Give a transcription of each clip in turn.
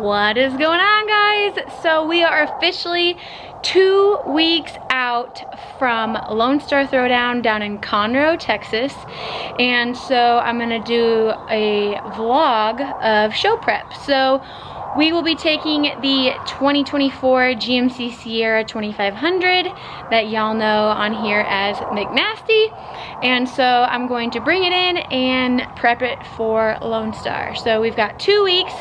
What is going on, guys? So we are officially 2 weeks out from Lonestar Throwdown down in Conroe, Texas. And so I'm gonna do a vlog of show prep. So we will be taking the 2024 GMC Sierra 2500 that y'all know on here as McNasty. And so I'm going to bring it in and prep it for Lonestar. So we've got 2 weeks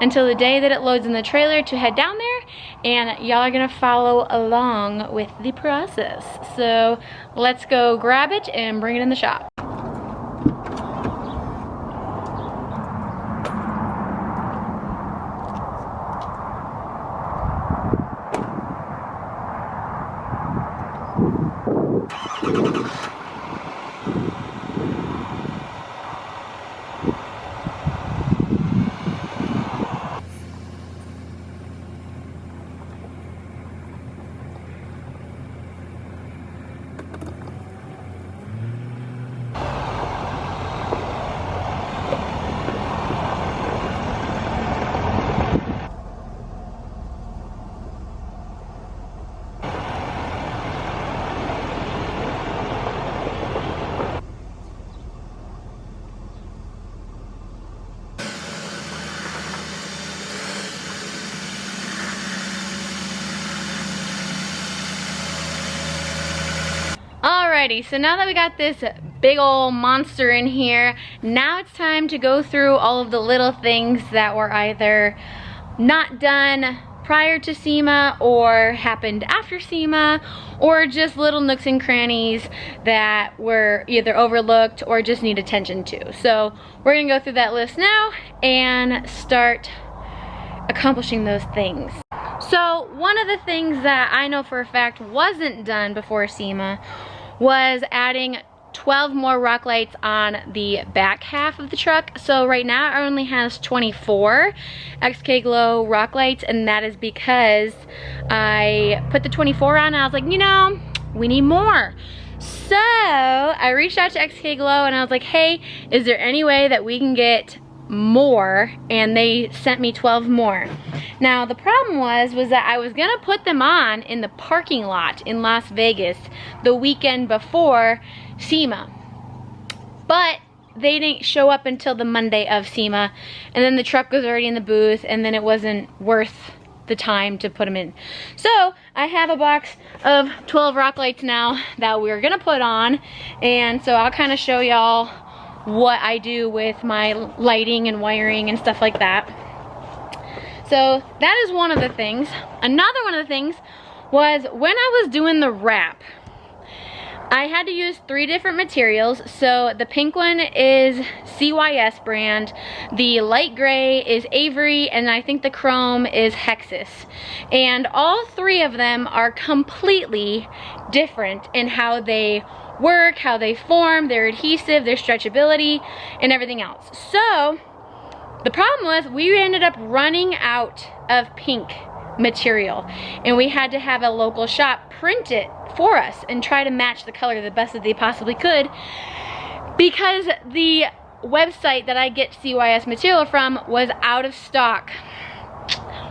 until the day that it loads in the trailer to head down there, and y'all are gonna follow along with the process. So let's go grab it and bring it in the shop. Alrighty, so now that we got this big old monster in here, now it's time to go through all of the little things that were either not done prior to SEMA or happened after SEMA, or just little nooks and crannies that were either overlooked or just need attention to. So we're gonna go through that list now and start accomplishing those things. So one of the things that I know for a fact wasn't done before SEMA was adding 12 more rock lights on the back half of the truck. So right now it only has 24 XK Glow rock lights, and that is because I put the 24 on and I was like, you know, we need more. So I reached out to XK Glow and I was like, hey, is there any way that we can get more? And they sent me 12 more. Now the problem was that I was gonna put them on in the parking lot in Las Vegas the weekend before SEMA, but they didn't show up until the Monday of SEMA, and then the truck was already in the booth, and then it wasn't worth the time to put them in. So I have a box of 12 rock lights now that we're gonna put on, and so I'll kind of show y'all what I do with my lighting and wiring and stuff like that. So that is one of the things. Another one of the things was when I was doing the wrap, I had to use 3 different materials. So the pink one is CYS brand, the light gray is Avery, and I think the chrome is Hexus. And all 3 of them are completely different in how they work, how they form, their adhesive, their stretchability, and everything else. So the problem was we ended up running out of pink material, and we had to have a local shop print it for us and try to match the color the best that they possibly could, because the website that I get CYS material from was out of stock.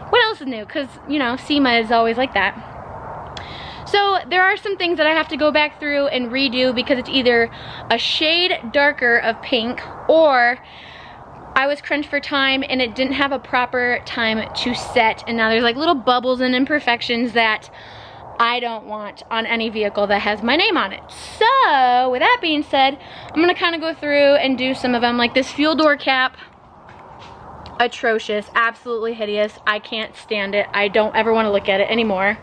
What else is new? Because, you know, SEMA is always like that. So there are some things that I have to go back through and redo because it's either a shade darker of pink, or I was crunched for time and it didn't have a proper time to set, and now there's like little bubbles and imperfections that I don't want on any vehicle that has my name on it. So with that being said, I'm gonna kind of go through and do some of them. Like this fuel door cap, atrocious, absolutely hideous. I can't stand it. I don't ever want to look at it anymore.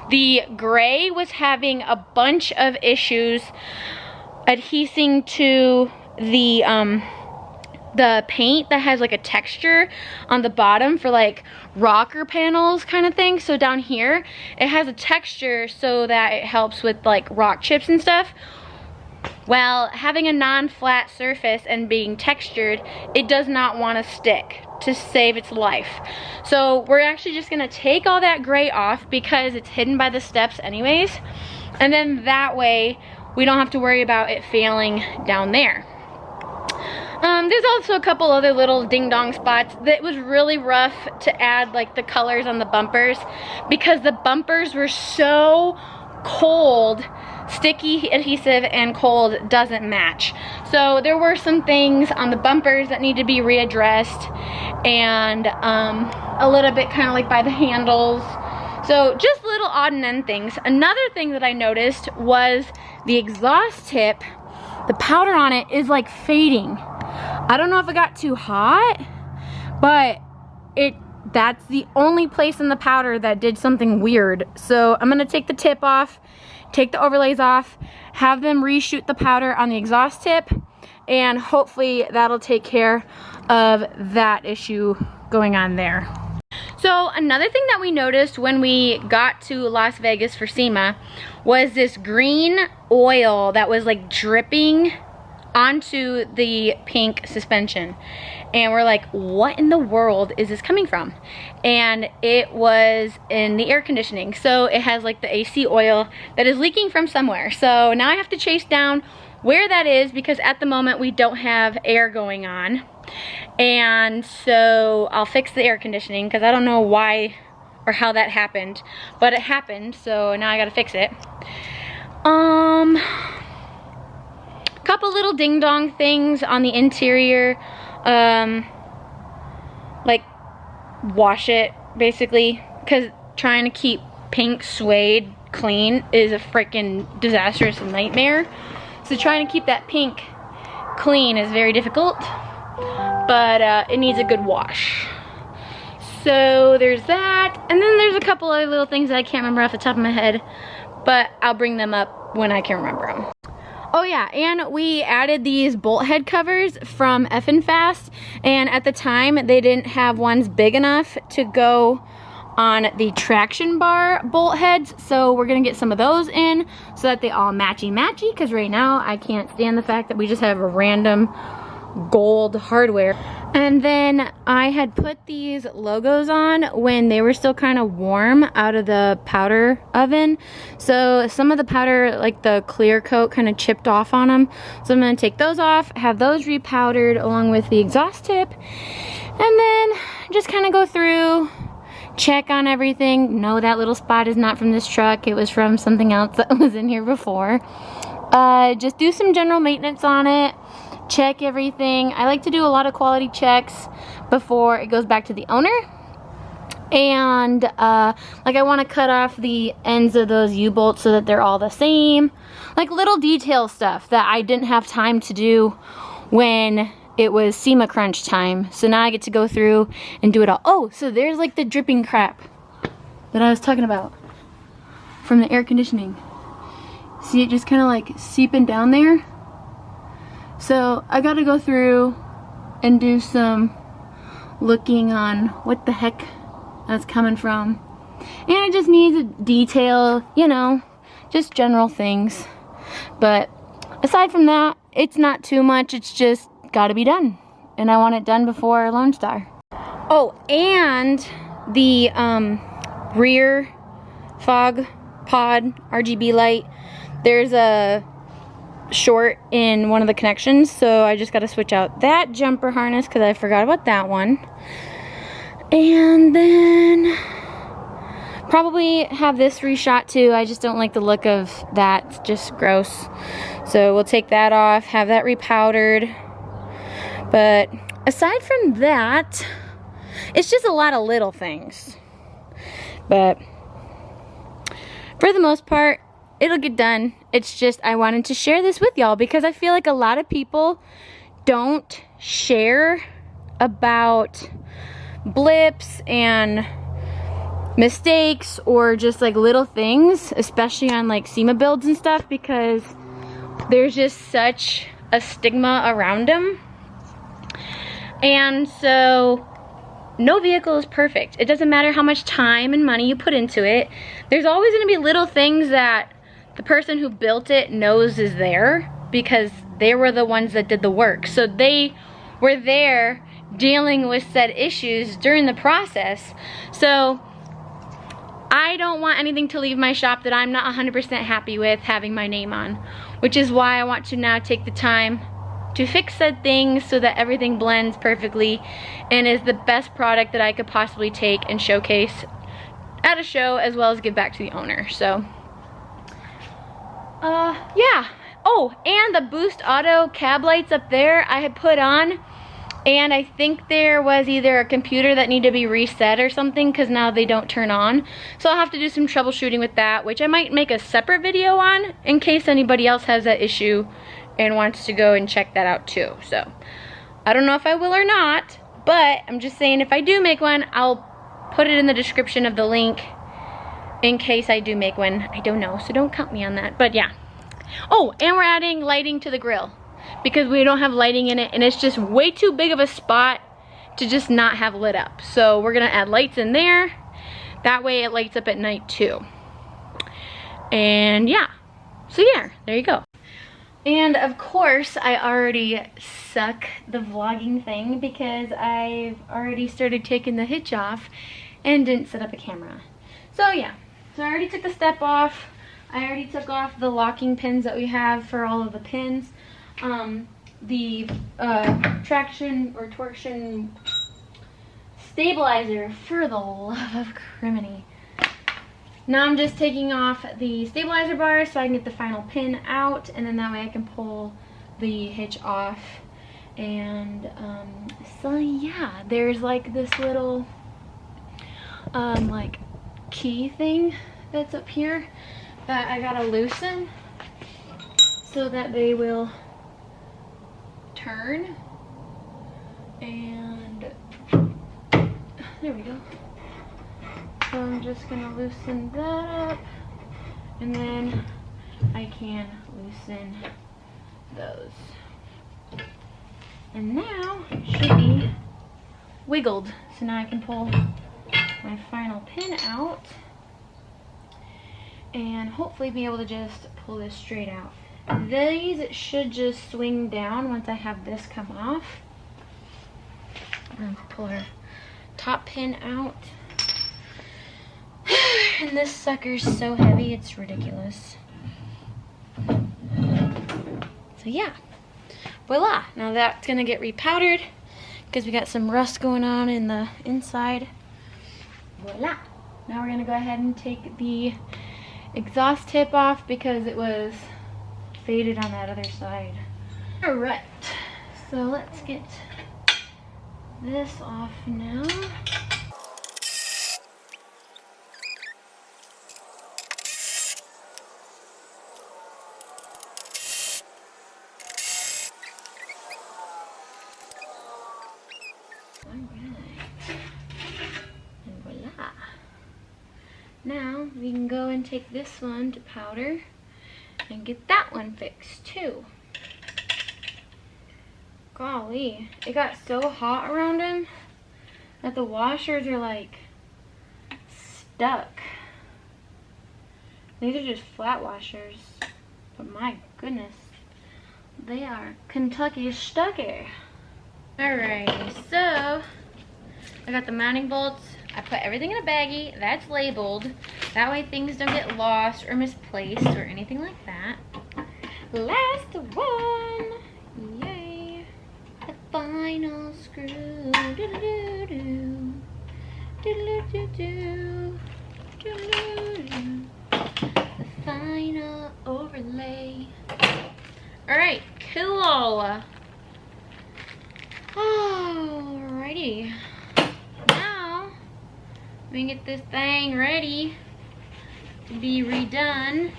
The gray was having a bunch of issues adhesing to the paint that has like a texture on the bottom for like rocker panels kind of thing. So down here it has a texture so that it helps with like rock chips and stuff. Well, having a non-flat surface and being textured, it does not want to stick to save its life. So we're actually just gonna take all that gray off because it's hidden by the steps anyways, and then that way we don't have to worry about it failing down there. There's also a couple other little ding-dong spots that was really rough to add like the colors on the bumpers because the bumpers were so cold. Sticky adhesive and cold doesn't match. So there were some things on the bumpers that need to be readdressed, and a little bit kind of like by the handles. So just little odd and end things. Another thing that I noticed was the exhaust tip. The powder on it is like fading. I don't know if it got too hot, but that's the only place in the powder that did something weird. So I'm gonna take the tip off, take the overlays off, have them reshoot the powder on the exhaust tip, and hopefully that'll take care of that issue going on there. So another thing that we noticed when we got to Las Vegas for SEMA was this green oil that was like dripping onto the pink suspension. And we're like, what in the world is this coming from? And it was in the air conditioning. So it has like the AC oil that is leaking from somewhere. So now I have to chase down where that is because at the moment we don't have air going on. And so I'll fix the air conditioning because I don't know why or how that happened, but it happened, so now I gotta fix it. Couple little ding-dong things on the interior, like wash it basically, because trying to keep pink suede clean is a freaking disastrous nightmare. So trying to keep that pink clean is very difficult, but it needs a good wash. So there's that, and then there's a couple other little things that I can't remember off the top of my head, but I'll bring them up when I can remember them. Oh yeah, and we added these bolt head covers from Effin' Fast, and at the time they didn't have ones big enough to go on the traction bar bolt heads, so we're gonna get some of those in so that they all matchy-matchy, because right now I can't stand the fact that we just have a random gold hardware. And then I had put these logos on when they were still kind of warm out of the powder oven, so some of the powder, like the clear coat, kind of chipped off on them. So I'm going to take those off, have those repowdered along with the exhaust tip, and then just kind of go through, check on everything. No, that little spot is not from this truck, it was from something else that was in here before. Just do some general maintenance on it, check everything. I like to do a lot of quality checks before it goes back to the owner. And like I want to cut off the ends of those U-bolts so that they're all the same. Like little detail stuff that I didn't have time to do when it was SEMA crunch time. So now I get to go through and do it all. Oh, so there's like the dripping crap that I was talking about from the air conditioning. See it just kind of like seeping down there? So I gotta go through and do some looking on what the heck that's coming from. And I just need to detail, you know, just general things. But aside from that, it's not too much, it's just gotta be done. And I want it done before Lone Star. Oh, and the rear fog pod RGB light, there's a short in one of the connections, so I just got to switch out that jumper harness because I forgot about that one. And then probably have this reshot too. I just don't like the look of that, it's just gross. So we'll take that off, have that repowdered. But aside from that, it's just a lot of little things. But for the most part, it'll get done. It's just I wanted to share this with y'all because I feel like a lot of people don't share about blips and mistakes or just like little things, especially on like SEMA builds and stuff, because there's just such a stigma around them. And so no vehicle is perfect. It doesn't matter how much time and money you put into it. There's always going to be little things that the person who built it knows is there because they were the ones that did the work. So they were there dealing with said issues during the process. So I don't want anything to leave my shop that I'm not 100% happy with having my name on, which is why I want to now take the time to fix said things so that everything blends perfectly and is the best product that I could possibly take and showcase at a show, as well as give back to the owner. So yeah. Oh, and the Boost Auto cab lights up there I had put on, and I think there was either a computer that needed to be reset or something, because now they don't turn on. So I'll have to do some troubleshooting with that, which I might make a separate video on in case anybody else has that issue and wants to go and check that out too. So I don't know if I will or not, but I'm just saying if I do make one, I'll put it in the description of the link in case I do make one. I don't know, so don't count me on that, but yeah. Oh, and we're adding lighting to the grill because we don't have lighting in it, and it's just way too big of a spot to just not have lit up. So we're gonna add lights in there. That way it lights up at night too. And yeah, so yeah, there you go. And of course, I already suck the vlogging thing because I've already started taking the hitch off and didn't set up a camera. So yeah, so I already took the step off. I already took off the locking pins that we have for all of the pins. The traction or torsion stabilizer, for the love of criminy. Now I'm just taking off the stabilizer bar so I can get the final pin out, and then that way I can pull the hitch off. And so yeah, there's like this little like key thing that's up here that I gotta loosen so that they will turn. And there we go. So I'm just gonna loosen that up, and then I can loosen those. And now it should be wiggled. So now I can pull my final pin out and hopefully be able to just pull this straight out. These should just swing down once I have this come off. I'm gonna pull our top pin out. And this sucker's so heavy, it's ridiculous. So yeah, voila. Now that's gonna get repowdered because we got some rust going on in the inside. Voila. Now we're gonna go ahead and take the exhaust tip off because it was faded on that other side. All right, so let's get this off now. Now we can go and take this one to powder and get that one fixed too. Golly, it got so hot around him that the washers are like stuck. These are just flat washers, but my goodness, they are Kentucky stucky. Alrighty, so I got the mounting bolts. I put everything in a baggie that's labeled. That way things don't get lost or misplaced or anything like that. Last one. Yay. The final screw. Do-do-do-do. Do-do-do-do. Do-do-do-do. The final overlay. Alright, cool. Alrighty. We can get this thing ready to be redone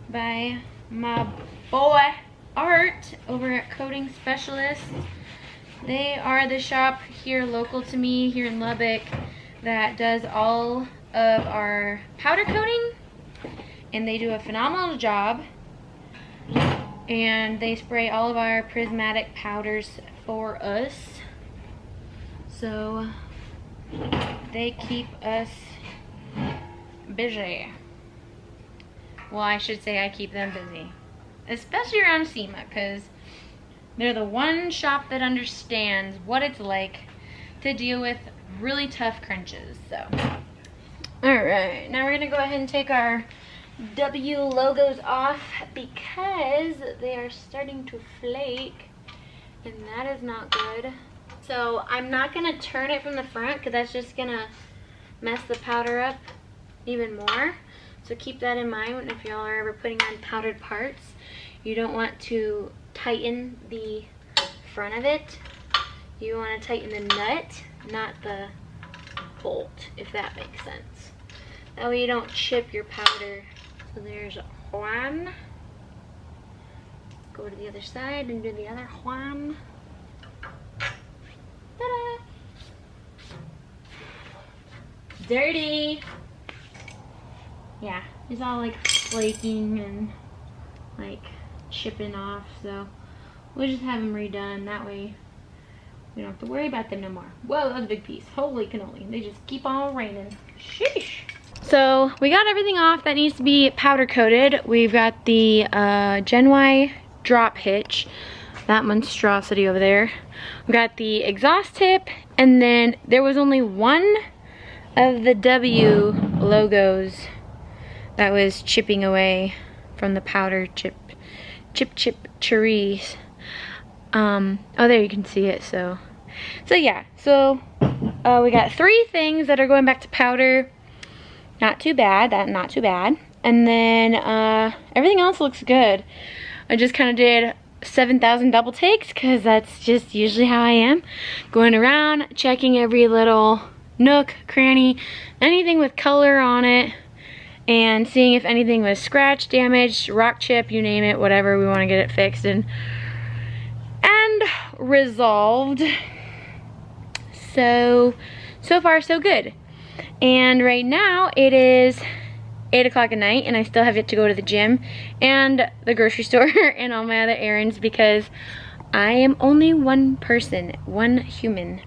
by my boy Art over at Coating Specialists. They are the shop here local to me here in Lubbock that does all of our powder coating, and they do a phenomenal job, and they spray all of our prismatic powders for us. So they keep us busy. Well, I should say I keep them busy. Especially around SEMA, because they're the one shop that understands what it's like to deal with really tough crunches. So, alright, now we're going to go ahead and take our W logos off because they are starting to flake, and that is not good. So I'm not gonna turn it from the front because that's just gonna mess the powder up even more. So keep that in mind if y'all are ever putting on powdered parts. You don't want to tighten the front of it. You want to tighten the nut, not the bolt, if that makes sense. That way you don't chip your powder. So there's one. Go to the other side and do the other one. Ta-da! Dirty! Yeah, it's all like flaking and like chipping off, so we'll just have them redone. That way we don't have to worry about them no more. Whoa, that was a big piece. Holy cannoli. They just keep on raining. Sheesh. So we got everything off that needs to be powder coated. We've got the Gen Y drop hitch, that monstrosity over there. We got the exhaust tip, and then there was only one of the W logos that was chipping away from the powder chip cherries. Oh, there you can see it. So yeah, so we got 3 things that are going back to powder. Not too bad, not too bad. And then everything else looks good. I just kind of did 7,000 double takes because that's just usually how I am. Going around, checking every little nook, cranny, anything with color on it, and seeing if anything was scratched, damaged, rock chip, you name it, whatever, we want to get it fixed and resolved. So far so good. And right now it is 8 o'clock at night and I still have yet to go to the gym and the grocery store and all my other errands because I am only one person, one human.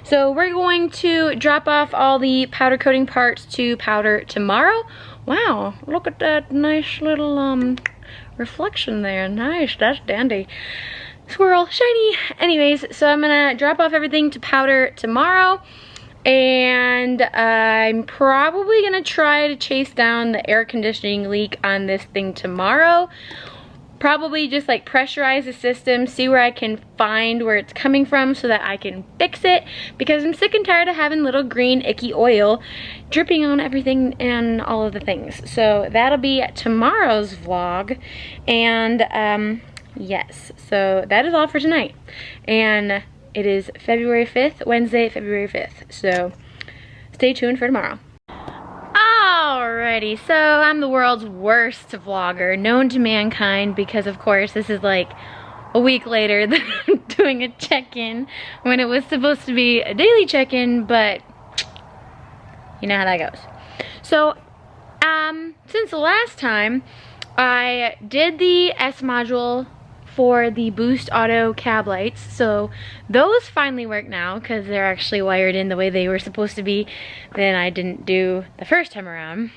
So we're going to drop off all the powder coating parts to powder tomorrow. Wow, look at that nice little reflection there. Nice, that's dandy. Squirrel, shiny. Anyways, so I'm gonna drop off everything to powder tomorrow. And I'm probably gonna try to chase down the air conditioning leak on this thing tomorrow. Probably just like pressurize the system, see where I can find where it's coming from so that I can fix it, because I'm sick and tired of having little green icky oil dripping on everything and all of the things. So that'll be tomorrow's vlog. And yes, so that is all for tonight. And it is February 5th, Wednesday, February 5th. So stay tuned for tomorrow. Alrighty, so I'm the world's worst vlogger known to mankind because of course this is like a week later than I'm doing a check-in when it was supposed to be a daily check-in, but you know how that goes. So since the last time I did the S module for the Boost Auto cab lights, so those finally work now because they're actually wired in the way they were supposed to be. Then I didn't do the first time around.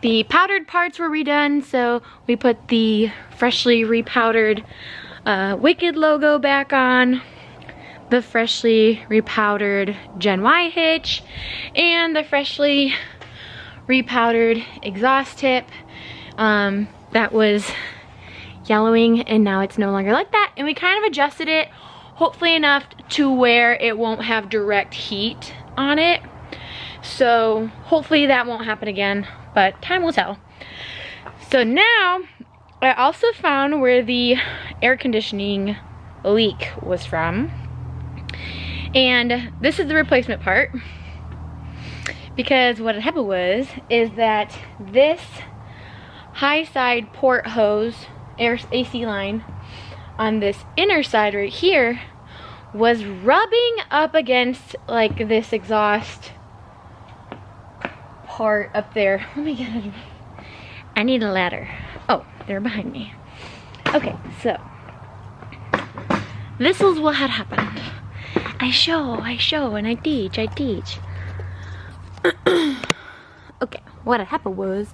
The powdered parts were redone, so we put the freshly repowdered Wicked logo back on, the freshly repowdered Gen Y hitch, and the freshly repowdered exhaust tip that was yellowing, and now it's no longer like that. And we kind of adjusted it, hopefully enough to where it won't have direct heat on it. So hopefully that won't happen again, but time will tell. So now I also found where the air conditioning leak was from. And this is the replacement part. Because what had happened is that this high side port hose AC line on this inner side right here was rubbing up against like this exhaust part up there. Oh my god, I need a ladder. Oh, they're behind me. Okay, so this is what had happened. I show, and I teach. Okay, what had happened was,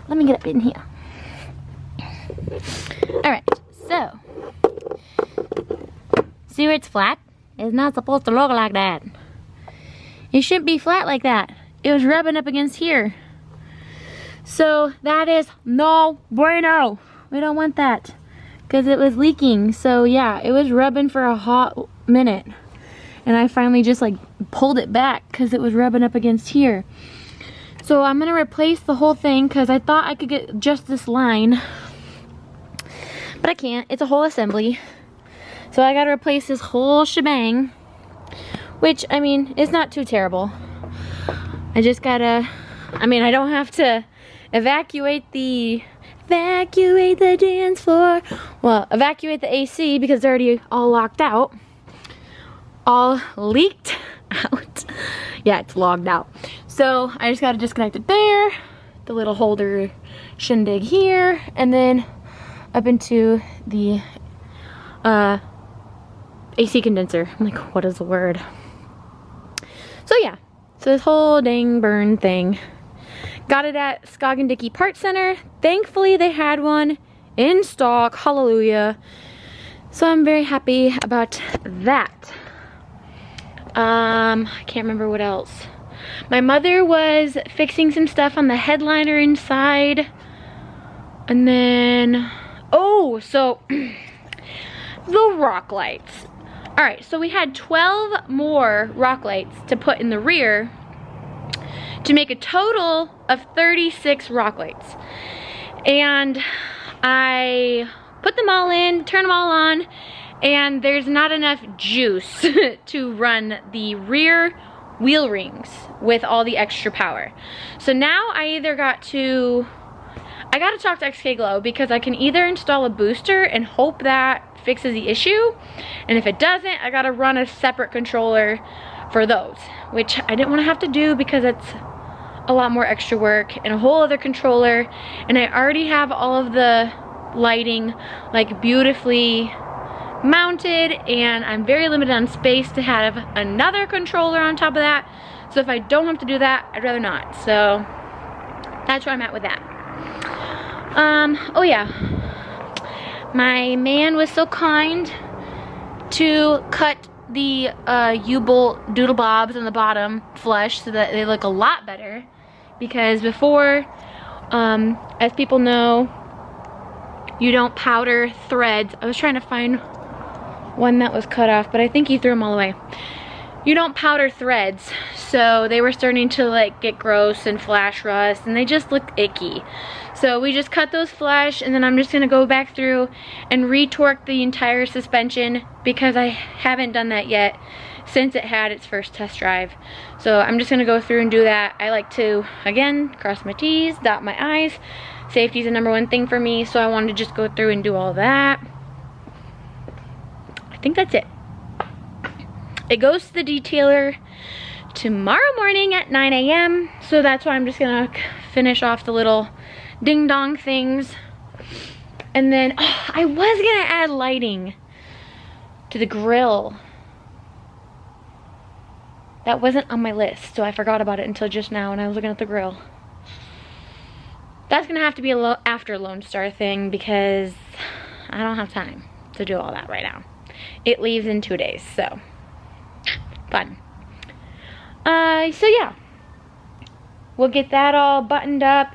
let me get up in here. Alright, so see where it's flat? It's not supposed to look like that. It shouldn't be flat like that. It was rubbing up against here. So that is no bueno. We don't want that because it was leaking. So yeah, it was rubbing for a hot minute. And I finally just like pulled it back because it was rubbing up against here. So I'm gonna replace the whole thing because I thought I could get just this line. But I can't, it's a whole assembly. So I gotta replace this whole shebang. Which, I mean, it's not too terrible. I just gotta, I mean, I don't have to evacuate the dance floor. Well, evacuate the AC because it's already all locked out. All leaked out. Yeah, it's logged out. So I just gotta disconnect it there, the little holder shindig here, and then up into the AC condenser. I'm like, what is the word? So yeah, so this whole dang burn thing. Got it at Skog & Dickey Part Center. Thankfully they had one in stock, hallelujah. So I'm very happy about that. I can't remember what else. My mother was fixing some stuff on the headliner inside. And then, oh, so the rock lights. All right, so we had 12 more rock lights to put in the rear to make a total of 36 rock lights. And I put them all in, turn them all on, and there's not enough juice to run the rear wheel rings with all the extra power. So now I gotta talk to XK Glow because I can either install a booster and hope that fixes the issue, and if it doesn't, I gotta run a separate controller for those, which I didn't want to have to do because it's a lot more extra work and a whole other controller, and I already have all of the lighting like beautifully mounted, and I'm very limited on space to have another controller on top of that. So if I don't have to do that, I'd rather not. So that's where I'm at with that. Oh yeah, my man was so kind to cut the U-bolt doodle bobs on the bottom flush so that they look a lot better, because before, as people know, you don't powder threads. I was trying to find one that was cut off, but I think he threw them all away. You don't powder threads, so they were starting to like get gross and flash rust, and they just look icky. So we just cut those flush, and then I'm just gonna go back through and retorque the entire suspension because I haven't done that yet since it had its first test drive. So I'm just gonna go through and do that. I like to, again, cross my T's, dot my I's. Safety is the #1 thing for me, so I wanted to just go through and do all that. I think that's it. It goes to the detailer tomorrow morning at 9 a.m. So that's why I'm just gonna finish off the little ding dong things. And then, oh, I was gonna add lighting to the grill. That wasn't on my list, so I forgot about it until just now when I was looking at the grill. That's gonna have to be a after Lone Star thing because I don't have time to do all that right now. It leaves in 2 days, so fun. So yeah, we'll get that all buttoned up.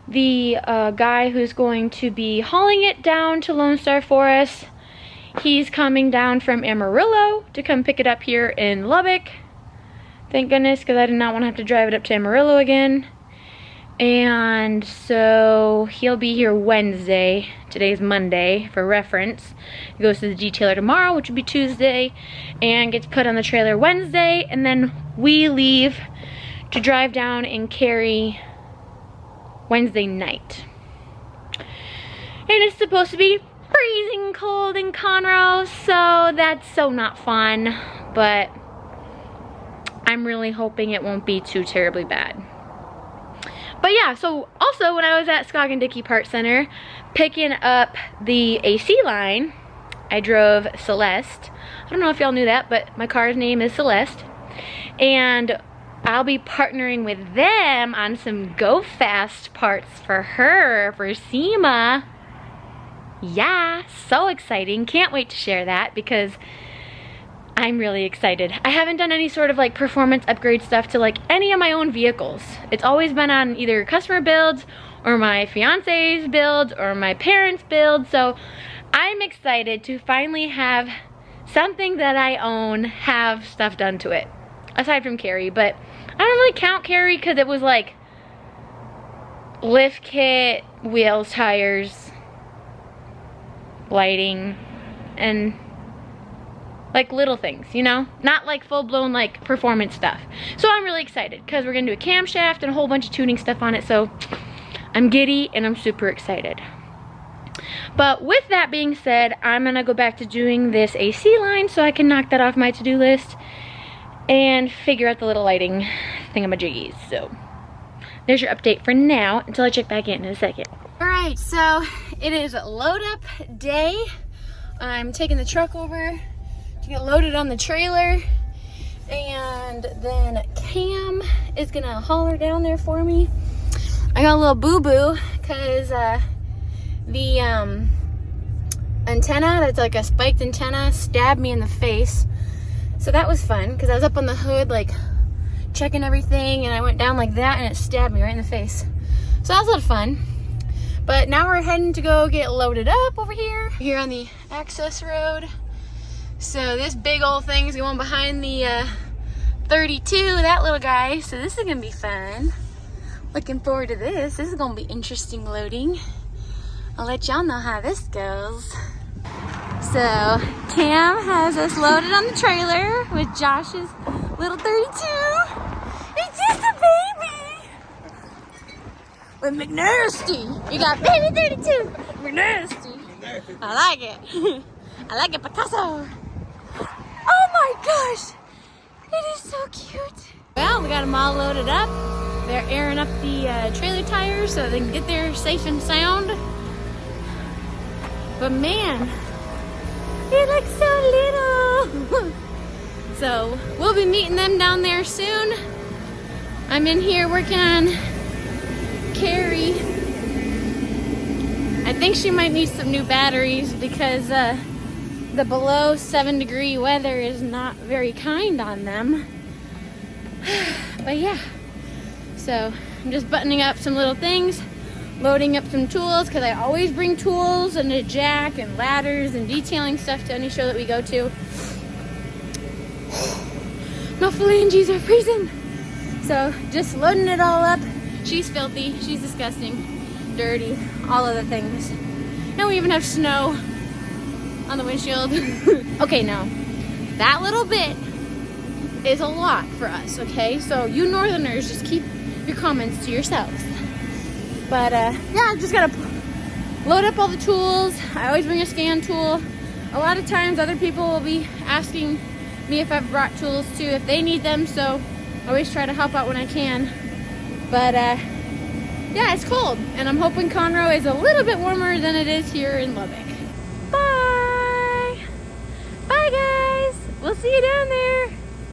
The guy who's going to be hauling it down to Lone Star for us, he's coming down from Amarillo to come pick it up here in Lubbock. Thank goodness, because I did not want to have to drive it up to Amarillo again. And so he'll be here Wednesday. Today's Monday for reference. He goes to the detailer tomorrow, which would be Tuesday, and gets put on the trailer Wednesday, and then we leave to drive down and carry Wednesday night. And it's supposed to be freezing cold in Conroe, so that's so not fun, but I'm really hoping it won't be too terribly bad. But yeah, so also when I was at Skog & Dickey Part Center picking up the AC line, I drove Celeste. I don't know if y'all knew that, but my car's name is Celeste. And I'll be partnering with them on some Go Fast parts for her, for SEMA. Yeah, so exciting. Can't wait to share that because I'm really excited. I haven't done any sort of like performance upgrade stuff to like any of my own vehicles. It's always been on either customer builds or my fiance's builds or my parents' builds. So I'm excited to finally have something that I own have stuff done to it. Aside from Carrie, but I don't really count Carrie because it was like lift kit, wheels, tires, lighting, and like little things, you know? Not like full-blown like performance stuff. So I'm really excited because we're gonna do a camshaft and a whole bunch of tuning stuff on it. So I'm giddy and I'm super excited. But with that being said, I'm gonna go back to doing this AC line so I can knock that off my to-do list and figure out the little lighting thingamajiggies. So there's your update for now until I check back in a second. All right, so it is load up day. I'm taking the truck over to get loaded on the trailer, and then Cam is gonna haul her down there for me. I got a little boo-boo because the antenna, that's like a spiked antenna, stabbed me in the face. So that was fun because I was up on the hood like checking everything, and I went down like that and it stabbed me right in the face. So that was a lot of fun. But now we're heading to go get loaded up over here on the access road. So this big old thing's going behind the 32, that little guy. So this is gonna be fun. Looking forward to this. This is gonna be interesting loading. I'll let y'all know how this goes. So Cam has us loaded on the trailer with Josh's little 32. It's just a baby. With McNasty. You got baby 32. McNasty. I like it. I like it, Picasso. Oh my gosh. It is so cute. Well, we got them all loaded up. They're airing up the trailer tires so they can get there safe and sound. But man, it looks so little. So we'll be meeting them down there soon. I'm in here working on Carrie. I think she might need some new batteries because the below 7-degree weather is not very kind on them. But yeah, so I'm just buttoning up some little things, loading up some tools because I always bring tools and a jack and ladders and detailing stuff to any show that we go to. My phalanges are freezing. So just loading it all up. She's filthy, she's disgusting, dirty, all of the things. And we even have snow on the windshield. Okay, now that little bit is a lot for us, okay? So you northerners just keep your comments to yourselves. But yeah, I just gotta load up all the tools. I always bring a scan tool. A lot of times other people will be asking me if I've brought tools too, if they need them, so I always try to help out when I can. But yeah, it's cold, and I'm hoping Conroe is a little bit warmer than it is here in Lubbock. Bye!